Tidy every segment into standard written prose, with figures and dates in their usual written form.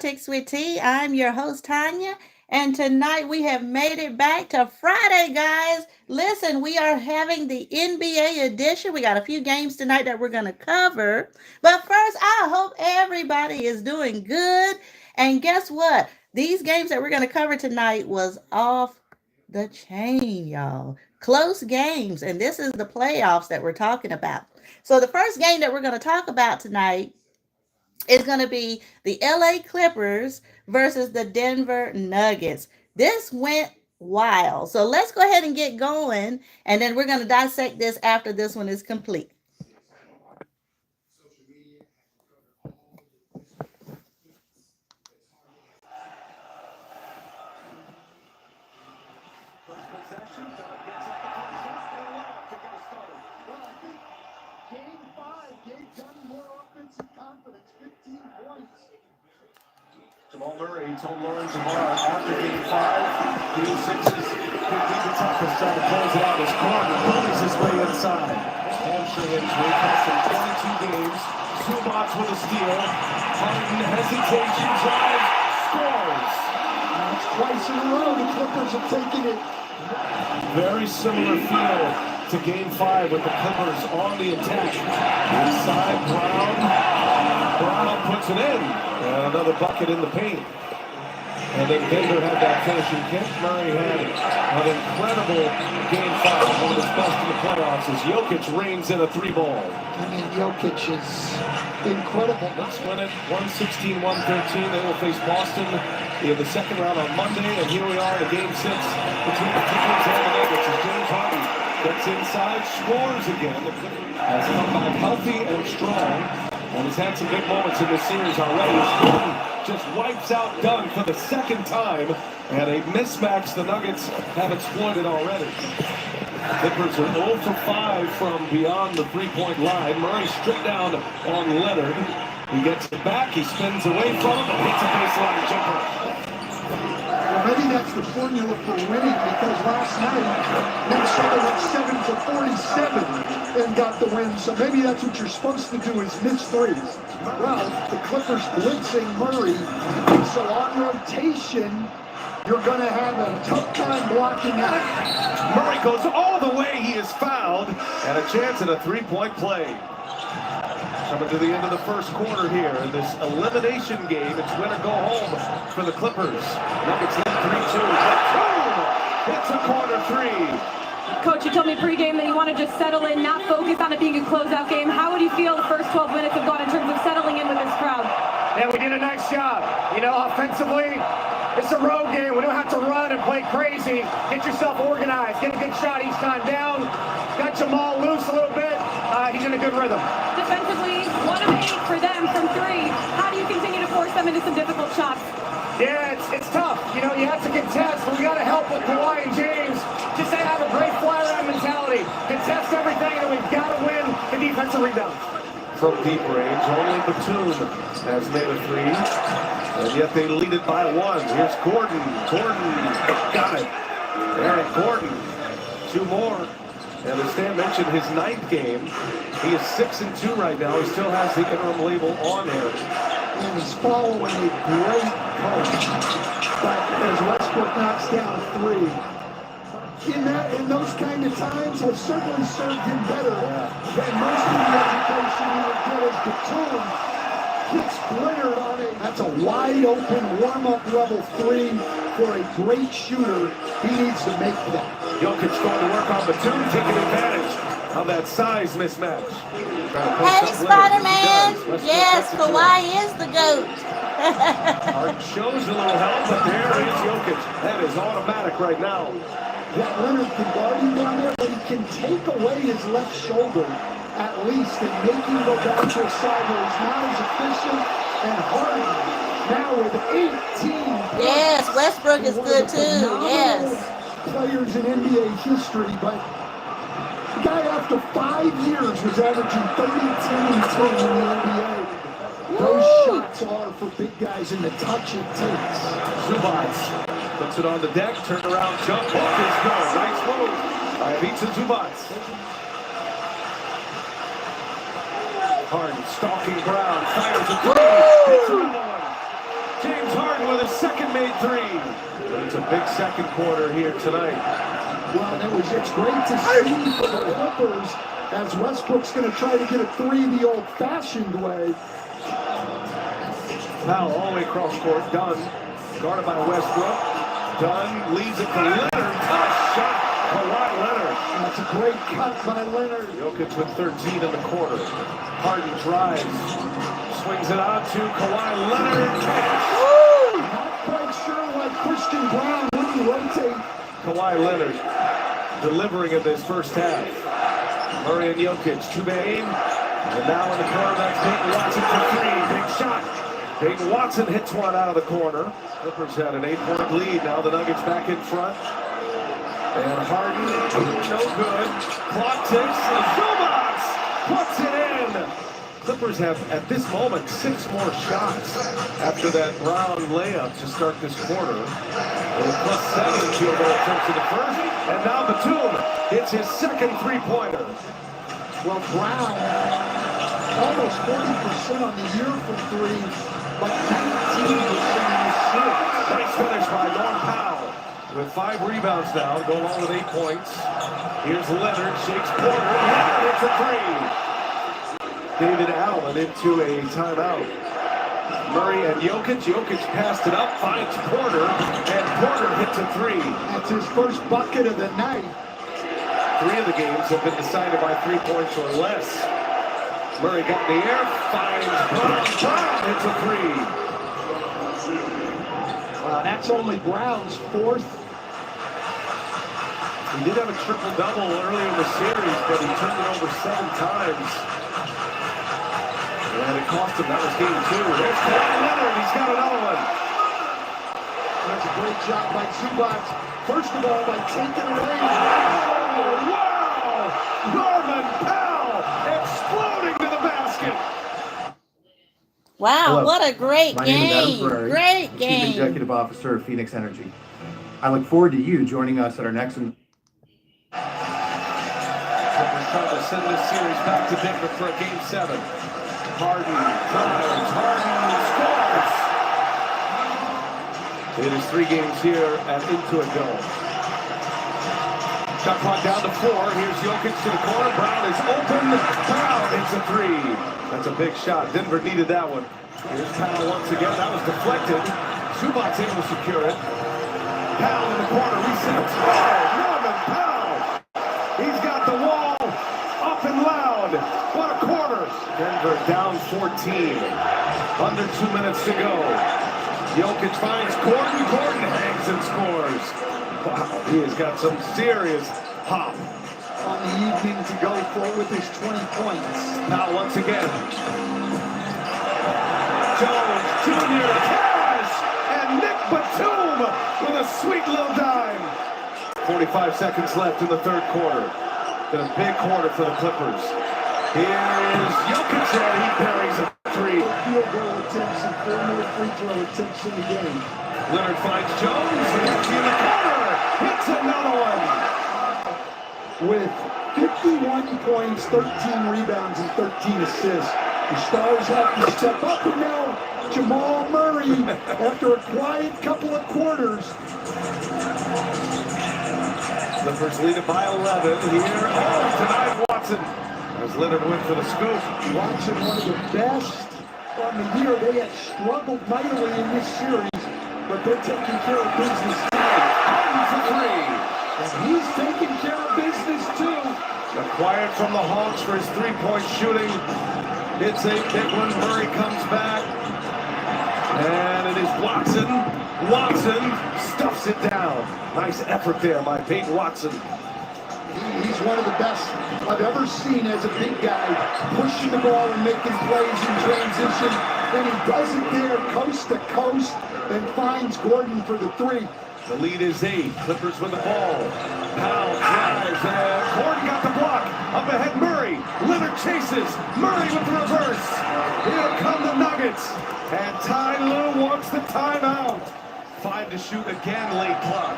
Politics with T. I'm your host, Tanya. And tonight we have made it back to Friday, guys. Listen, we are having the NBA edition. We got a few games tonight that we're going to cover. But first, I hope everybody is doing good. And guess what? These games that we're going to cover tonight was off the chain, y'all. Close games. And this is the playoffs that we're talking about. So the first game that we're going to talk about tonight is going to be the LA Clippers versus the Denver Nuggets. This went wild. So let's go ahead and get going, and then we're going to dissect this after this one is complete. Jamal Murray told Lauren tomorrow after Game 5, Game 6's could be the toughest, trying to close it out as Carter bullies his way inside. Hamstring injury cost him 22 games. Zubac with a steal. Harden hesitation, drive, scores. That's twice in a row the Clippers have taken it. Very similar feel to Game 5 with the Clippers on the attack. Inside, Brown puts it in. And another bucket in the paint. And then Denver had that finishing kick. Murray had an incredible Game 5, one of his best in the playoffs, as Jokic reigns in a three-ball. I mean, Jokic is incredible. Let's win it 116-113. They will face Boston in the second round on Monday. And here we are in Game 6 between the Clippers and the Nuggets as James Harden gets inside, scores again. The Clippers has come back healthy and strong. And he's had some big moments in this series already. Jordan just wipes out Dunn for the second time. And a mismatch the Nuggets have exploited already. Clippers are 0 for 5 from beyond the three-point line. Murray stripped down on Leonard. He gets it back. He spins away from him and hits a baseline jumper. Well, maybe that's the formula for winning, because last night Minnesota went 7 for 47 and got the win. So maybe that's what you're supposed to do, is miss threes. Well, the Clippers blitzing Murray, so on rotation, you're going to have a tough time blocking out. Murray goes all the way. He is fouled, and a chance at a three-point play. Coming to the end of the first quarter here in this elimination game. It's win or go home for the Clippers. Nuggets lead 3-2. Boom! It's a corner three. Coach, you told me pregame that you want to just settle in, not focus on it being a closeout game. How would you feel the first 12 minutes have gone in terms of settling in with this crowd? Yeah, we did a nice job. You know, offensively, it's a road game. We don't have to run and play crazy. Get yourself organized. Get a good shot each time down. Got Jamal loose a little bit. He's in a good rhythm. Defensively, 1 of 8 for them from 3. How do you continue to force them into some difficult shots? Yeah, it's tough. You know, you have to contest, but we got to help with Kawhi and James. Just have a great fly-around mentality. Contest everything, and we've got to win the defensive rebound. From deep range, only Batum has made a three, and yet they lead it by 1. Here's Gordon. Gordon got it. Eric Gordon. 2 more. And as Stan mentioned, his 9th game, he is 6-2 right now. He still has the interim label on him. And he's following a great coach. But as Westbrook knocks down 3, in those kind of times have certainly served him better than most of the education he would get as Batum gets glittered on it. That's a wide open warm-up level 3 for a great shooter. He needs to make that. Jokic going to work on Batum, taking advantage of that size mismatch. Hey, Spider-Man. Yes, Kawhi is the GOAT. Harden shows a little help, but there is Jokic. That is automatic right now. That Leonard can guard him down there, but he can take away his left shoulder at least and make him go down to a side where he's not as efficient. And Harden now with 18. Yes, Westbrook is good too. Yes. Players in NBA history, but the guy after 5 years was averaging 32 and 10 in the NBA. Those shots are for big guys in the touch it takes. Zubac puts it on the deck, turn around, jump, off is good. Nice move by Ivica Zubac. Harden stalking Brown, fires a three, hits another one. James Harden with his second made three. It's a big second quarter here tonight. Well, it's great to see for the Clippers as Westbrook's going to try to get a three the old-fashioned way. Powell all the way across court. Dunn guarded by Westbrook. Dunn leaves it for Leonard. Tough shot. Kawhi Leonard. That's a great cut by Leonard. Jokic with 13 in the quarter. Harden drives. Swings it out to Kawhi Leonard. Not quite sure why Christian Brown wouldn't rotate. Kawhi Leonard delivering in this first half. Murray and Jokic to Bain. And now in the corner, that's Peyton Watson for three. Big shot. Peyton Watson hits one out of the corner. Clippers had an 8-point lead. Now the Nuggets back in front. And Harden, no good. Clock ticks. And Zubac puts it in. Clippers have, at this moment, 6 more shots after that round layup to start this quarter. With +7 field goal attempts in the first. And now Batum hits his second three-pointer. Well, Brown, almost 40% on the year from three, but 19% on the series. Nice finish by Norm Powell. With 5 rebounds now, go along with 8 points. Here's Leonard, shakes Porter. Leonard hits a three. David Allen into a timeout. Murray and Jokic. Jokic passed it up, finds Porter, and Porter hits a three. That's his first bucket of the night. 3 of the games have been decided by 3 points or less. Murray got in the air, finds Brown. Brown hits a three. That's only Brown's 4th. He did have a triple-double earlier in the series, but he turned it over 7 times. And it cost him. That was game 2. There's Kawhi Leonard. He's got another one. That's a great job by Zubac. First of all, by taking it away. Oh, wow! Norman Powell exploding to the basket. Wow, Hello. what a great My name is Adam game. Ferrari, Great Chief game. Executive Officer of Phoenix Energy. I look forward to you joining us at our next. Clippers trying to send this series back to Denver for a game 7. Harden drives. Harden scores. It is 3 games here at Intuit Dome. Shot clock down to 4. Here's Jokic to the corner. Brown is open. Brown hits a three. That's a big shot. Denver needed that one. Here's Powell once again. That was deflected. Zubac able to secure it. Powell in the corner. Resets. Oh, Norman Powell. He's got the wall up and loud. What a quarter. Denver down 14. Under 2 minutes to go. Jokic finds Gordon. Gordon hangs and scores. Wow, he has got some serious hop. On the evening to go for with his 20 points. Now once again. Jones, Jr., Cash, and Nick Batum with a sweet little dime. 45 seconds left in the third quarter. Been a big quarter for the Clippers. Here's Jokic, and he parries a three. 4 field goal attempts and 4 more free throw attempts in the game. Leonard finds Jones, empty in the corner, hits another one. With 51 points, 13 rebounds, and 13 assists. The Stars have to step up, and now Jamal Murray, after a quiet couple of quarters. Clippers lead it by 11 here. Oh, tonight Watson. As Leonard went for the scoop. Watson, one of the best on the year. They have struggled mightily in this series, but they're taking care of business tonight. Harden's a three. And he's taking care of business too. Acquired from the Hawks for his three-point shooting. It's a big one. Murray comes back. And it is Watson. Watson stuffs it down. Nice effort there by Peyton Watson. He's one of the best I've ever seen as a big guy, pushing the ball and making plays in transition. And he does it there coast to coast and finds Gordon for the three. The lead is 8. Clippers with the ball. Powell drives, and Gordon got the block. Up ahead, Murray. Leonard chases. Murray with the reverse. Here come the Nuggets. And Ty Lue wants the timeout. 5 to shoot again, late clock.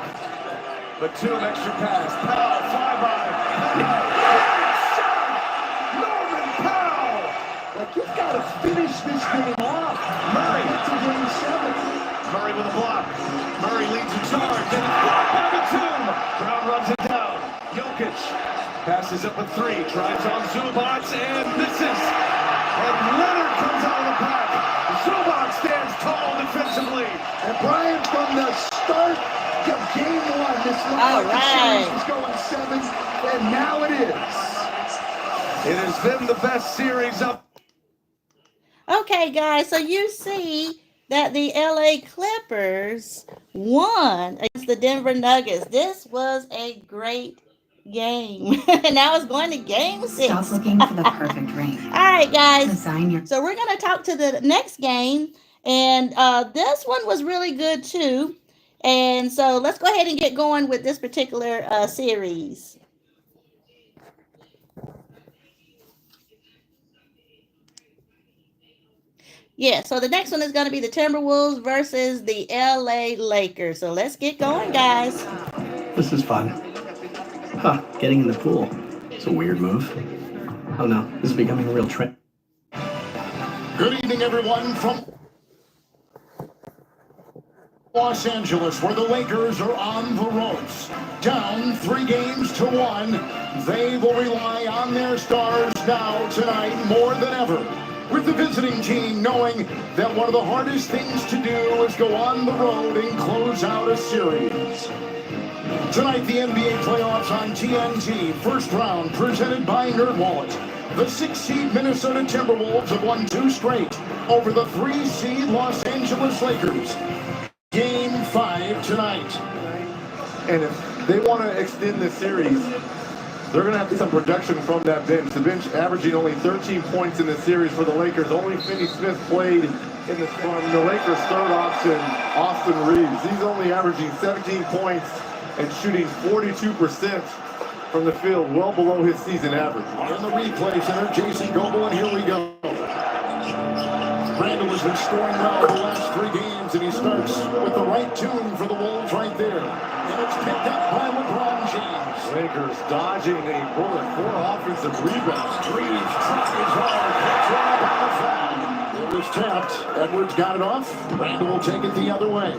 But 2 extra pass. Powell, 5-by. Shot! Norman Powell! Like, you've got to finish this game off. Murray. Get to game 7. with a block. Murray leads the charge, and it's blocked by Batum. Brown runs it down. Jokic passes up a three, drives on Zubac, and misses. And Leonard comes out of the pack. Zubac stands tall defensively. And Brian, from the start of game one, this looked like the series was going 7, and now it is. It has been the best series up. Okay, guys, so you see that the LA Clippers won against the Denver Nuggets. This was a great game. Now it's going to game 6. Stop looking for the perfect ring. All right, guys. Design your. So we're going to talk to the next game. And this one was really good, too. And so let's go ahead and get going with this particular series. Yeah, so the next one is going to be the Timberwolves versus the LA Lakers. So let's get going, guys. This is fun. Huh, getting in the pool. It's a weird move. Oh no, this is becoming a real trend. Good evening, everyone, from Los Angeles, where the Lakers are on the ropes. Down 3-1. They will rely on their stars now tonight more than ever. With the visiting team knowing that one of the hardest things to do is go on the road and close out a series. Tonight, the NBA playoffs on TNT. First round presented by NerdWallet. The 6-seed Minnesota Timberwolves have won 2 straight over the 3-seed Los Angeles Lakers. Game 5 tonight. And if they want to extend this series, they're going to have some production from that bench. The bench averaging only 13 points in the series for the Lakers. Only Finney Smith played in the from the Lakers' third option, Austin Reeves. He's only averaging 17 points and shooting 42% from the field, well below his season average. In the replay center, Jason Goble, and here we go. Randall has been scoring well the last 3 games, and he starts with the right tune for the Wolves right there. And it's picked up by LeBron James. Lakers dodging a bullet, 4 offensive rebounds. Reeves tries hard, puts one up on the foul. It was tapped. Edwards got it off. Randall will take it the other way.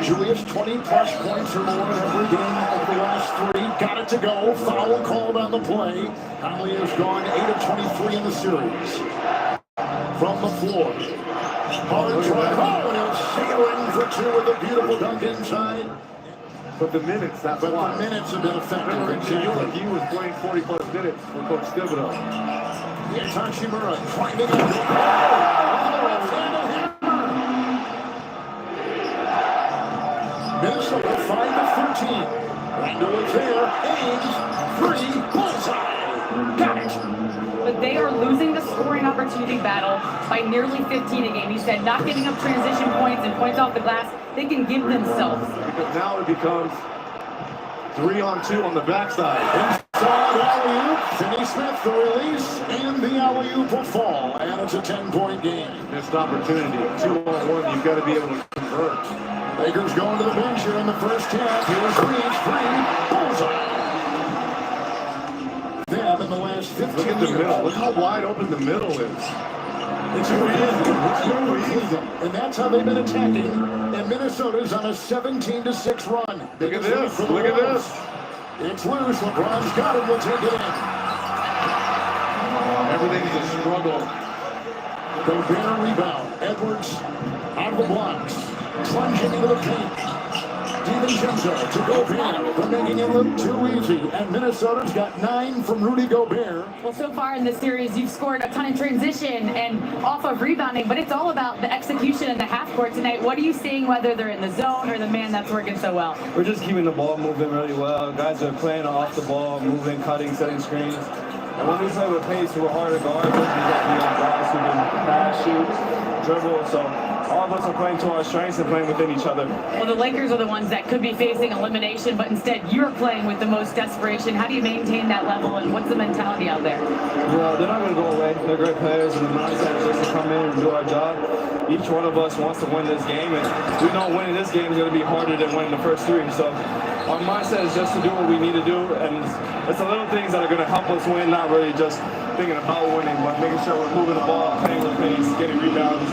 Julius, 20-plus points or more in every game over the last 3. Got it to go. Foul called on the play. Conley has gone 8 of 23 in the series. From the floor. Hard drive. Oh, and he'll sail in for 2 with a beautiful dunk inside. But the minutes, that's But why. the minutes have been effective. Remember, he was playing 40-plus minutes for Coach Thibodeau. Hachimura trying to get it. Oh, Minnesota 5-13. Randall is there. Haynes, 3, bullseye. Got it. But they are losing the scoring opportunity battle by nearly 15 a game. He said not giving up transition points and points off the glass. They can give themselves. But now it becomes 3-on-2 on the backside. Inside alley-oop. Finney Smith, the release, and the alley-oop will fall. And it's a 10-point game. Missed opportunity. 2-on-1, you've got to be able to convert. Lakers going to the bench here in the first half. Here's Reeves, 3, bullseye. Them in the last 15 Look at the years. middle. Look how wide open the middle is. It's too easy. And that's how they've been attacking. And Minnesota's on a 17-6 run. Look at this. Look at this. It's loose. LeBron's got it. We'll take it in. Everything's a struggle. Gobert rebound. Edwards out of the blocks. Plunging into the paint. DiVincenzo to Gobert. They're making it look too easy. And Minnesota's got 9 from Rudy Gobert. Well, so far in this series, you've scored a ton of transition and off of rebounding, but it's all about the execution in the half court tonight. What are you seeing, whether they're in the zone or the man that's working so well? We're just keeping the ball moving really well. Guys are playing off the ball, moving, cutting, setting screens. And when we play with pace, we're hard to guard. We got guys who can pass, shoot, dribble. So all of us are playing to our strengths and playing within each other. Well, the Lakers are the ones that could be facing elimination, but instead you're playing with the most desperation. How do you maintain that level, and what's the mentality out there? Well, they're not going to go away. They're great players, and the mindset is just to come in and do our job. Each one of us wants to win this game, and we know winning this game is going to be harder than winning the first 3. So our mindset is just to do what we need to do, and it's the little things that are going to help us win, not really just thinking about winning, but making sure we're moving the ball, playing with pace, getting rebounds,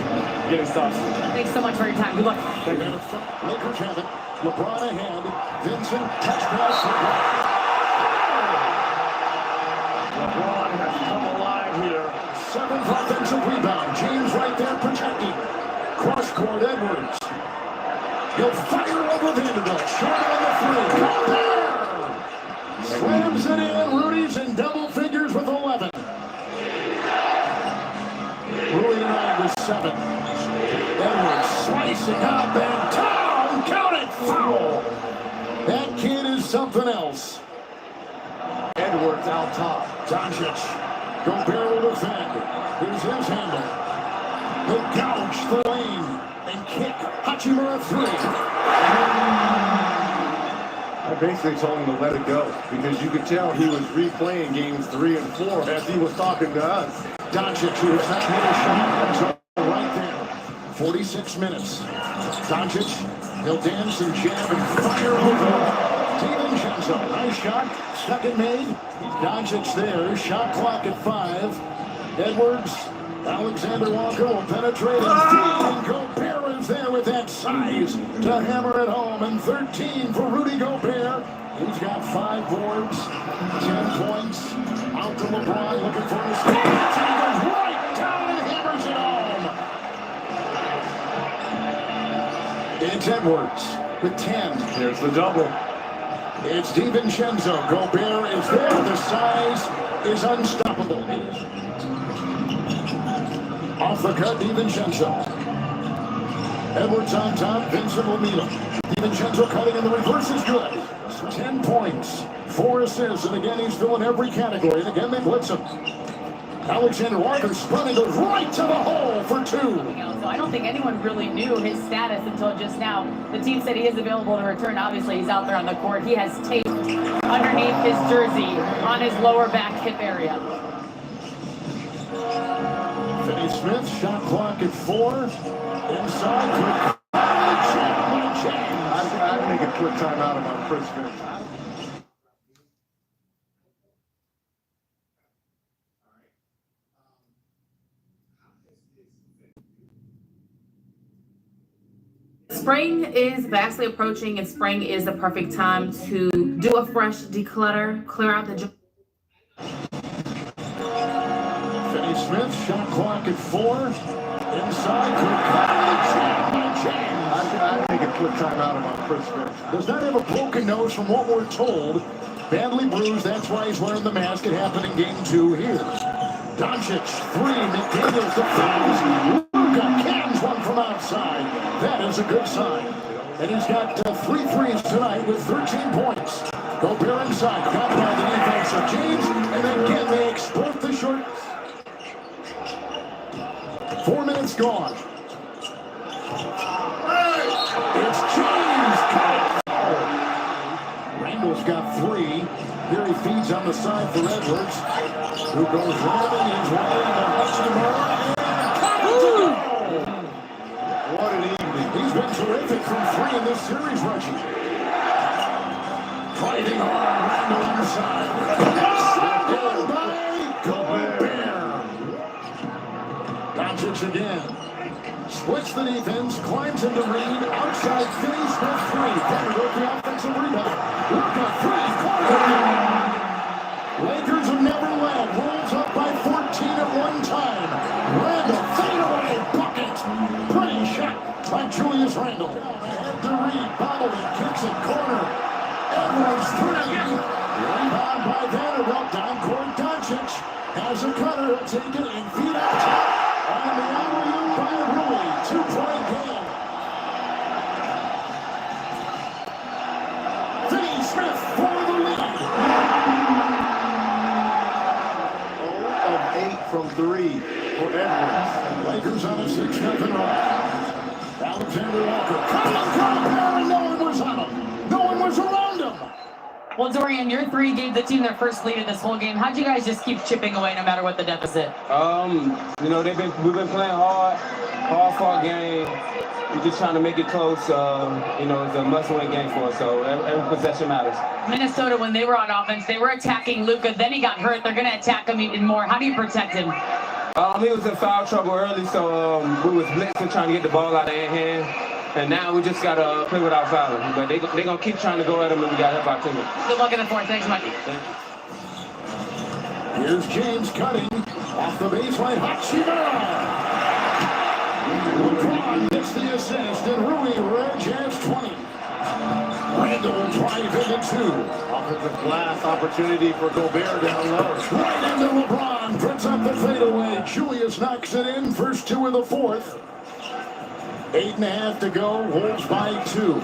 getting stops. Thanks so much for your time. Good luck. Lakers have it. LeBron ahead. Vincent, touch pass. LeBron has come alive here. 7th offensive rebound. James right there protecting. Cross court Edwards. He'll fire over Vanderbilt. Short on the 3. Slams it in. Rudy's in double figures with 11. Rudy and I with 7. Edwards slicing up and down. Count it. Foul. That kid is something else. Edwards out top. Doncic. Gobert will defend. Here's his handle. He'll gouge the lane and kick. Hachimura 3. I basically told him to let it go because you could tell he was replaying games 3 and 4 as he was talking to us. Doncic, who has not made a shot, right there. 46 minutes. Doncic, he'll dance and jab and fire over. DiVincenzo, nice shot. Second made. Doncic there. Shot clock at 5. Edwards, Alexander Walker will penetrate and Gobert is there with that size to hammer it home. And 13 for Rudy Gobert. He's got 5 boards, 10 points. Out to LeBron looking for his step. He goes right down and hammers it home. It's Edwards with 10. Here's the double. It's DiVincenzo. Gobert is there. The size is unstoppable. Off the cut, DiVincenzo. Edwards on top. Vincent will meet him. DiVincenzo cutting in the reverse is good. 10 points, 4 assists, and again he's filling every category. And again they blitz him. Alexander Walker spun goes right to the hole for 2. So I don't think anyone really knew his status until just now. The team said he is available to return. Obviously, he's out there on the court. He has tape underneath his jersey on his lower back hip area. Finney Smith, shot clock at 4. Inside. I'd make a quick timeout of my first finish. Spring is vastly approaching, and spring is the perfect time to do a fresh declutter, clear out the Finney Smith, shot clock at 4. Inside. I'd make a quick timeout of my first finish. Does not have a broken nose from what we're told. Badly bruised, that's why he's wearing the mask. It happened in game 2 here. Doncic, 3, McDaniels defends. Luka cans one from outside. That is a good sign. And he's got 3 threes tonight with 13 points. Gobert inside, got by the defense of James, and again they exploit the short. 4 minutes gone. It's James. Randall's got 3. Here he feeds on the side for Edwards, who goes ramming his way into Hachimura. What an evening. He's been terrific from 3 in this series, Reggie. Fighting hard, Randall on the side. Down by Gobert. Doncic again. Splits the defense, climbs into Reed, outside Finney Smith 3. Vanderbilt the offensive rebound. Luka 3, corner. Lakers have never led. Wolves up by 14 at one time. Randall, fadeaway bucket. Pretty shot by Julius Randall. Head to Reed, bobbling, kicks it, corner. Edwards 3. Rebound by Vanderbilt, down court Doncic. Has a cutter, he'll take it and feed out top. And the alley-oop by Rui. 2-point game. Finney Smith for the lead. 0 of 8 from 3 for Edwards. Lakers on a 6-0 run. Alexander Walker. Coming from there, and no one was on him. No one was around him. Well, Dorian, your 3 gave the team their first lead in this whole game. How'd you guys just keep chipping away no matter what the deficit? You know, we've been playing hard-fought game. We're just trying to make it close. You know, it's a must-win game for us, so every possession matters. Minnesota, when they were on offense, they were attacking Luka. Then he got hurt. They're going to attack him even more. How do you protect him? He was in foul trouble early, so we was blitzing, trying to get the ball out of their hand. And now we just got to play without fouling. But they're going to keep trying to go at him, and we got to help out too. Good luck in the fourth. Thanks, Mikey. Here's James cutting off the baseline. Hachimura. LeBron gets the assist, and Rui Reg has 20. Randall will drive into 2. Offensive glass opportunity for Gobert down low. Right into LeBron, puts up the fadeaway. Julius knocks it in, first 2 of the fourth. 8.5 to go, Wolves by 2.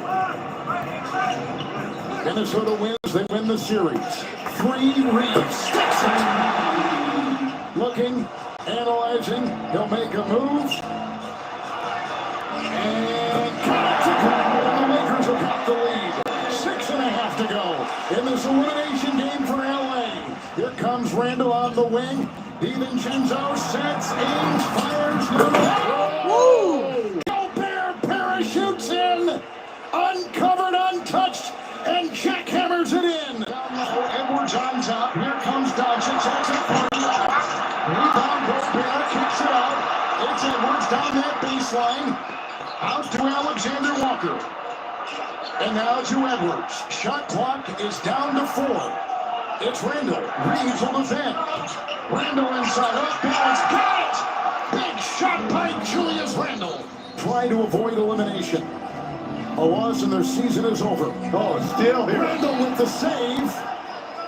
Minnesota wins, they win the series. 3, Reeves sticks it. Looking, analyzing, he'll make a move. And got to go, and the Lakers have got the lead. 6.5 to go in this elimination game for LA. Here comes Randall on the wing. DiVincenzo sets, aims, fires, no. Gobert parachutes in, uncovered, untouched, and jackhammers it in. Down low, Edwards on top. Here comes Doncic. Takes it 45. Rebound, Gobert kicks it out. It's Edwards down that baseline. Out to Alexander Walker. And now to Edwards. Shot clock is down to 4. It's Randall. Reeves will defend. Randall inside, off balance, got it! Big shot by Julius Randall. Trying to avoid elimination. A loss and their season is over. Oh, still here. Randall with the save.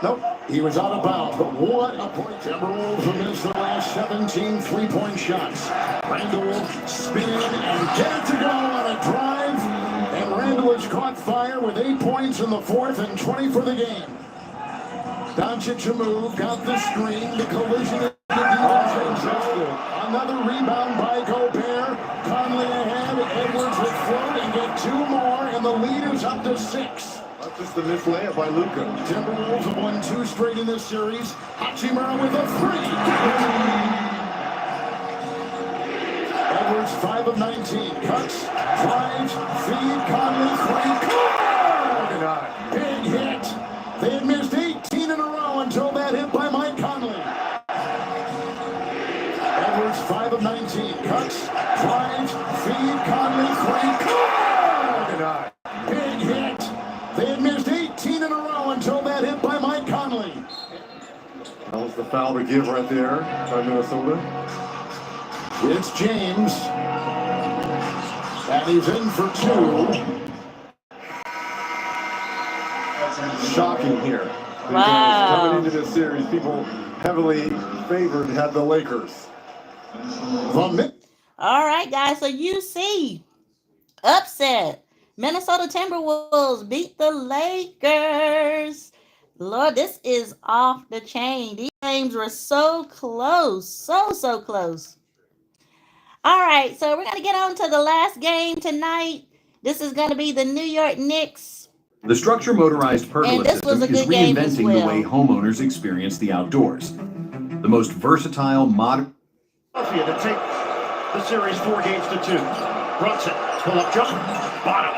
Nope, he was out of bounds, but what a point. Timberwolves have missed their last 17 three-point shots. Randall will spin and get it to go on a drive. And Randall has caught fire with 8 points in the fourth and 20 for the game. Doncic a move, got the screen, the collision in the DiVincenzo. Another rebound by Gobert. Conley ahead, Edwards will float and get 2 more, and the lead is up to 6. That's just the missed layup by Luka. Timberwolves have won 2 straight in this series. Hachimura with a 3. Edwards 5 of 19. Cuts, drives, feed, Conley 3. Big hit. They had missed 18 in a row until that hit by Mike Conley. Edwards 5 of 19. Cuts, drives, feed, Conley 3. Big hit. They had missed 18 in a row until that hit by Mike Conley. That was the foul to give right there by Minnesota. It's James. And he's in for 2. Shocking here. Because Wow. coming into this series, people heavily favored had the Lakers. All right, guys. So you see, upset. Minnesota Timberwolves beat the Lakers. Lord, this is off the chain. These games were so close. So close. All right, so we're going to get on to the last game tonight. This is going to be the New York Knicks. The structure motorized pergola And this system was a is good game as reinventing well. the way homeowners experience the outdoors. The most versatile modern... To take the series 4 games to 2. Brunson, pull-up jump, bottom.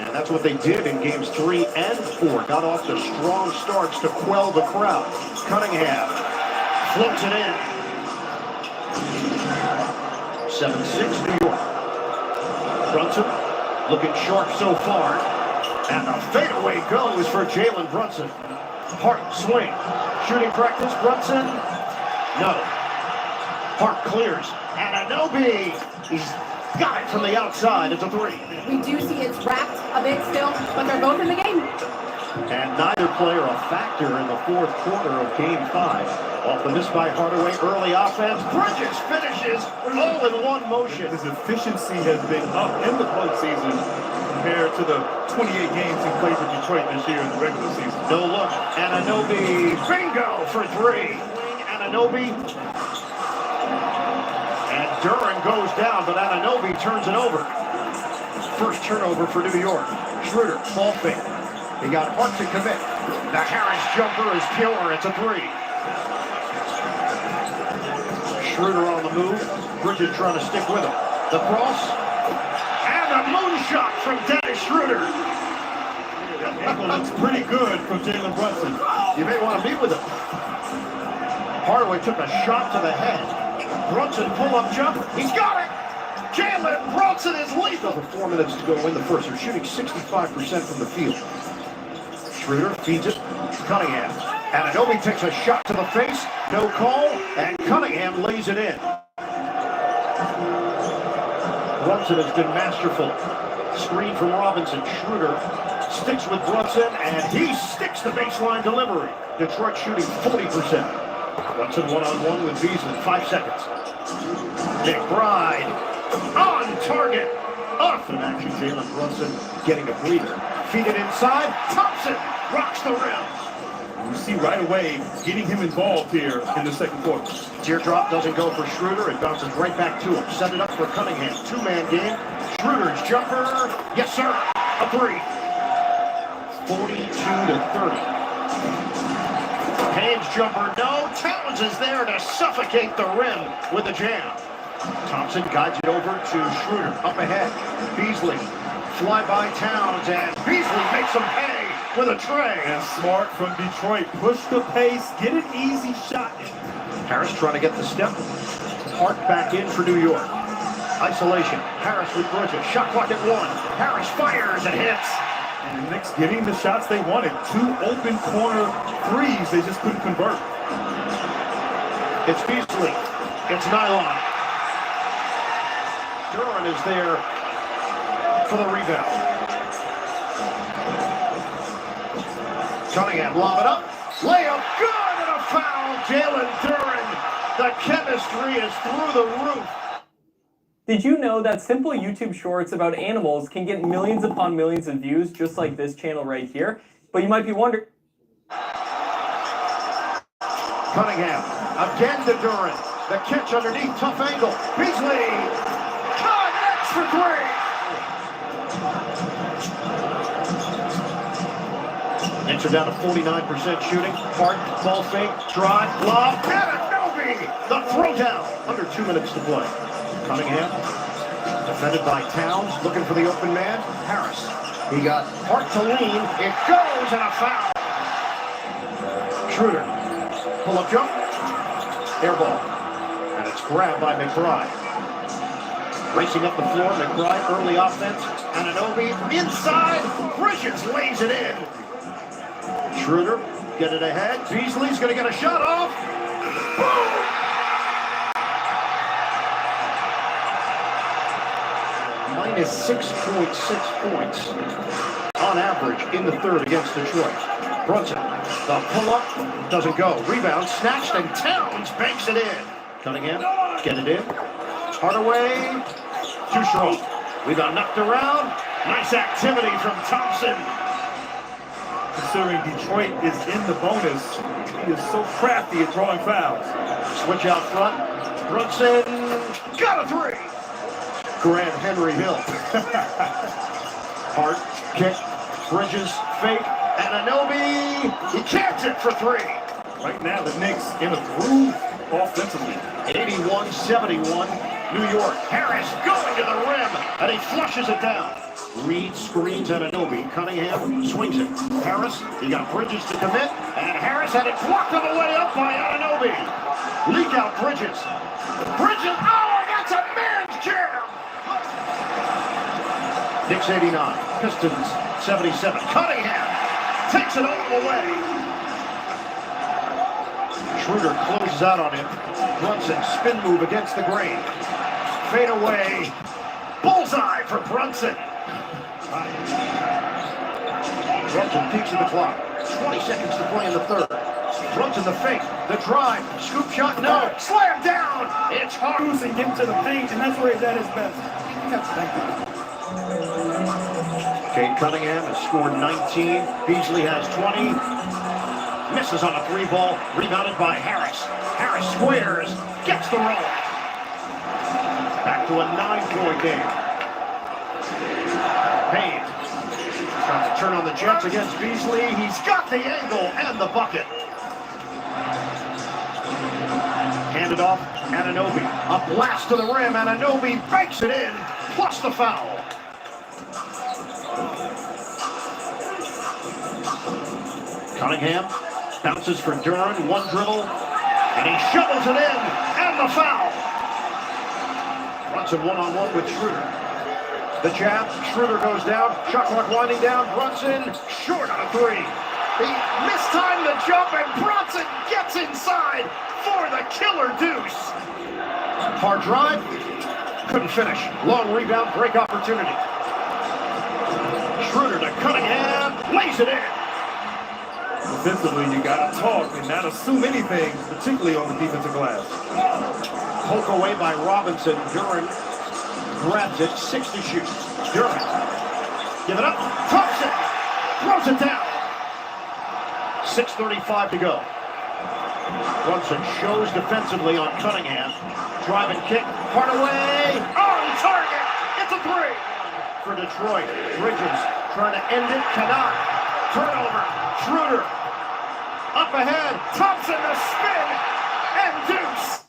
And that's what they did in games 3 and 4. Got off to strong starts to quell the crowd. Cunningham floats it in. 7-6 New York. Brunson looking sharp so far. And the fadeaway goes for Jalen Brunson. Hart swing. Shooting practice, Brunson. No. Hart clears. And Anunoby. He's got it from the outside. It's a 3. We do see it's wrapped a bit still, but they're both in the game. And neither player a factor in the fourth quarter of Game 5. Off the miss by Hardaway, early offense. Bridges finishes all in one motion. His efficiency has been up in the postseason compared to the 28 games he played for Detroit this year in the regular season. No look. Anunoby, bingo for 3. Anunoby. And Duran goes down, but Anunoby turns it over. First turnover for New York. Schroeder, ball fake. He got Hart to commit. The Harris jumper is killer. It's a 3. Schroeder on the move. Bridges trying to stick with him. The cross. And a moonshot from Dennis Schroeder. That ankle looks pretty good from Jalen Brunson. You may want to meet with him. Hardaway took a shot to the head. Brunson pull-up jump. He's got it. Jalen Brunson is lethal. With 4 minutes to go in the first. They're shooting 65% from the field. Schroeder feeds it. Cunningham. Anunoby takes a shot to the face. No call. And Cunningham lays it in. Brunson has been masterful. Screen from Robinson. Schroeder sticks with Brunson, and he sticks the baseline delivery. Detroit shooting 40%. Brunson one-on-one with Beasley. 5 seconds. McBride on target. Off in action. Jalen Brunson getting a breather. Feed it inside. Thompson rocks the rim. You see right away getting him involved here in the second quarter. Teardrop doesn't go for Schroeder. It bounces right back to him. Set it up for Cunningham. Two-man game. Schroeder's jumper. Yes, sir. A three. 42-30. Payne's jumper. No. Towns is there to suffocate the rim with a jam. Thompson guides it over to Schroeder. Up ahead. Beasley. Fly by Towns, and Beasley makes him pay with a tray. And smart from Detroit. Push the pace. Get an easy shot. Harris trying to get the step. Hart back in for New York. Isolation. Harris with Bridges. Shot clock at 1. Harris fires and hits. And the Knicks getting the shots they wanted. 2 open corner threes. They just couldn't convert. It's Beasley. It's Nylon. Duran is there for the rebound. Cunningham lob it up. Layup good and a foul. Jalen Duran. The chemistry is through the roof. Did you know that simple YouTube shorts about animals can get millions upon millions of views, just like this channel right here? But you might be wondering... Cunningham, again to Duran. The catch underneath, tough angle. Beasley, connects for 3. Knicks are down to 49% shooting. Hart, ball fake, drive, lob, Anunoby, the throwdown. Under 2 minutes to play. Cunningham, defended by Towns, looking for the open man. Harris, he got Hart to lean. It goes and a foul. Schroeder, pull-up jump, air ball, and it's grabbed by McBride. Racing up the floor, McBride, early offense. Anunoby inside, Bridges lays it in. Schroeder, get it ahead. Beasley's going to get a shot off. Boom! Minus 6.6 points on average in the third against Detroit. Brunson, the pull-up, doesn't go. Rebound, snatched, and Towns banks it in. Cunningham, get it in. Hardaway, too strong. We got knocked around. Nice activity from Thompson. Considering Detroit is in the bonus, he is so crafty at drawing fouls. Switch out front. Brunson got a 3. Grant Henry Hill. Hart, kick, Bridges, fake, Anunoby, he cants it for 3. Right now, the Knicks in a groove offensively. 81-71, New York. Harris going to the rim, and he flushes it down. Reed screens Anunoby. Cunningham swings it. Harris, he got Bridges to commit, and Harris had it blocked on the way up by Anunoby. Leak out Bridges. Bridges, oh, that's a man's jam! Knicks 89, Pistons 77. Cunningham takes it all the way. Schroeder closes out on him. Brunson, spin move against the grain. Fade away. Bullseye for Brunson. Brunson peeks at the clock. 20 seconds to play in the third. Brunson the fake, the drive, scoop shot, no, slam down. It's hard. And get to the paint, and that's where he's at his best. Cade Cunningham has scored 19. Beasley has 20. Misses on a 3-ball. Rebounded by Harris. Harris squares. Gets the roll. Back to a 9-point game. Payne trying to turn on the Jets against Beasley. He's got the angle and the bucket. Handed off. Anunoby. A blast to the rim. Anunoby banks it in. Plus the foul. Cunningham bounces for Duran, one dribble, and he shovels it in, and the foul. Brunson one-on-one with Schroeder. The jab, Schroeder goes down, shot clock winding down, Brunson short on a three. He mistimed the jump and Brunson gets inside for the killer deuce. Hard drive, couldn't finish. Long rebound, break opportunity. Schroeder to Cunningham, lays it in. Defensively, you got to talk and not assume anything, particularly on the defensive glass. Poke away by Robinson. Duran grabs it, 6 to shoot. Duran, give it up. Thompson throws it down. 6:35 to go. Brunson shows defensively on Cunningham. Drive and kick. Hardaway on target. It's a three for Detroit. Bridges trying to end it. Cannot. Turnover. Schroeder up ahead. Thompson the spin and deuce.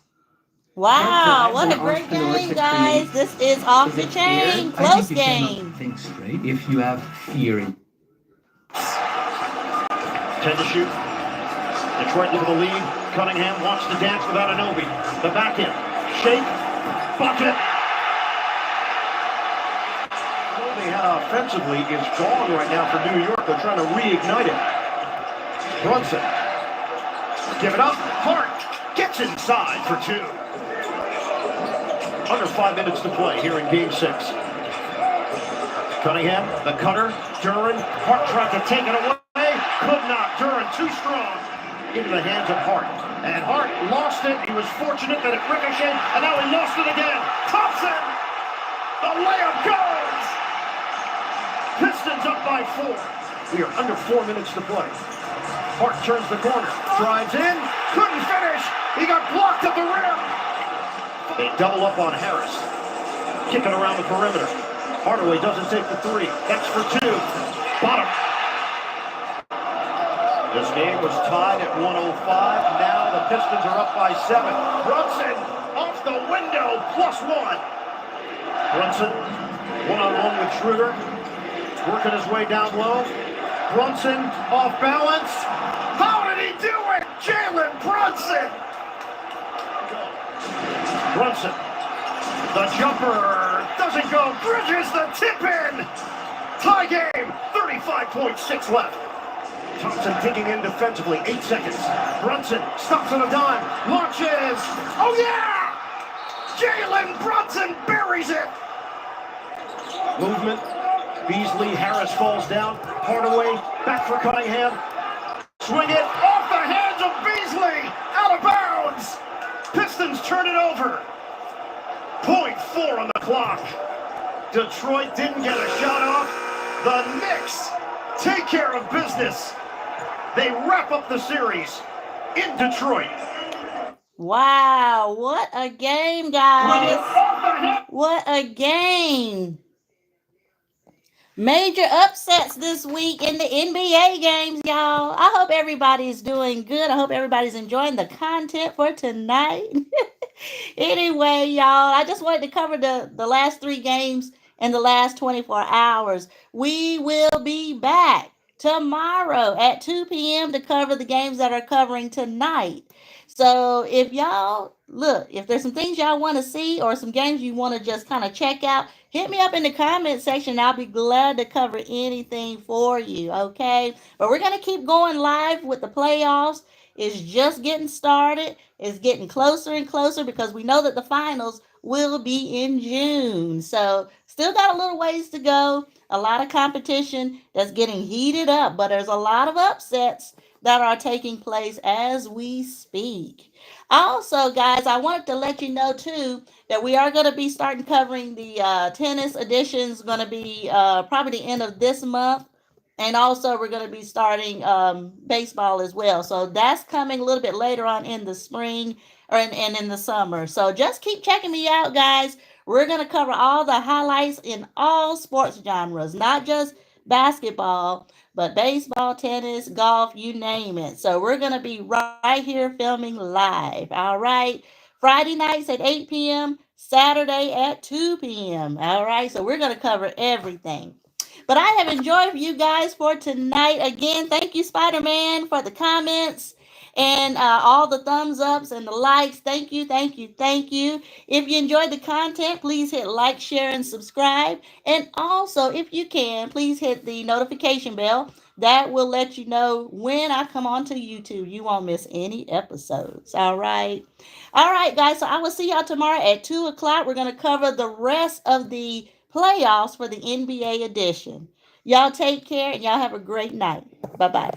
Wow, what a great game, guys. This is off the chain. Close game. Think straight if you have fear in 10 to shoot. Detroit with the lead. Cunningham wants to dance without Anunoby. The back end. Shake. Bucket. All they had offensively is gone right now for New York. They're trying to reignite it. Brunson. Give it up. Hart gets inside for two. Under 5 minutes to play here in Game 6. Cunningham, the cutter. Duran. Hart tried to take it away. Could not. Duran too strong. Into the hands of Hart. And Hart lost it. He was fortunate that it ricocheted. And now he lost it again. Thompson! The layup goes! Pistons up by 4. We are under 4 minutes to play. Hart turns the corner. Drives in. Couldn't finish. He got blocked at the rim. They double up on Harris. Kicking around the perimeter. Hardaway doesn't take the three. That's for two. Bottom. This game was tied at 105. Now the Pistons are up by 7. Brunson off the window, +1. Brunson one-on-one with Schroeder. Working his way down low. Brunson off balance. How did he do it? Jalen Brunson. Brunson. The jumper doesn't go. Bridges the tip in. Tie game. 35.6 left. Thompson digging in defensively. 8 seconds. Brunson stops on a dime. Launches. Oh yeah! Jalen Brunson buries it. Movement. Beasley. Harris falls down. Hardaway back for Cunningham. Swing it off the hands of Beasley. Out of bounds. Pistons turn it over. 0.4 on the clock. Detroit didn't get a shot off. The Knicks take care of business. They wrap up the series in Detroit. Wow, what a game, guys. What a game. Major upsets this week in the NBA games, y'all. I hope everybody's doing good. I hope everybody's enjoying the content for tonight. Anyway, y'all, I just wanted to cover the last 3 games in the last 24 hours. We will be back tomorrow at 2 p.m. to cover the games that are covering tonight. So if y'all, look, if there's some things y'all want to see or some games you want to just kind of check out, hit me up in the comment section. I'll be glad to cover anything for you, okay? But we're going to keep going live with the playoffs. It's just getting started. It's getting closer and closer because we know that the finals will be in June. So still got a little ways to go. A lot of competition that's getting heated up, but there's a lot of upsets that are taking place as we speak. Also, guys, I wanted to let you know, too, that we are going to be starting covering the tennis editions, going to be probably the end of this month. And also, we're going to be starting baseball as well. So that's coming a little bit later on in the spring and in the summer. So just keep checking me out, guys. We're going to cover all the highlights in all sports genres, not just basketball, but baseball, tennis, golf, you name it. So we're going to be right here filming live. All right. Friday nights at 8 p.m., Saturday at 2 p.m. All right. So we're going to cover everything. But I have enjoyed you guys for tonight. Again, thank you, Spider-Man, for the comments. and all the thumbs ups and the likes. Thank you, thank you, thank you. If you enjoyed the content, please hit like, share, and subscribe. And also, if you can, please hit the notification bell. That will let you know when I come onto YouTube. You won't miss any episodes. All right. All right, guys. So I will see y'all tomorrow at 2 o'clock. We're going to cover the rest of the playoffs for the NBA edition. Y'all take care and y'all have a great night. Bye-bye.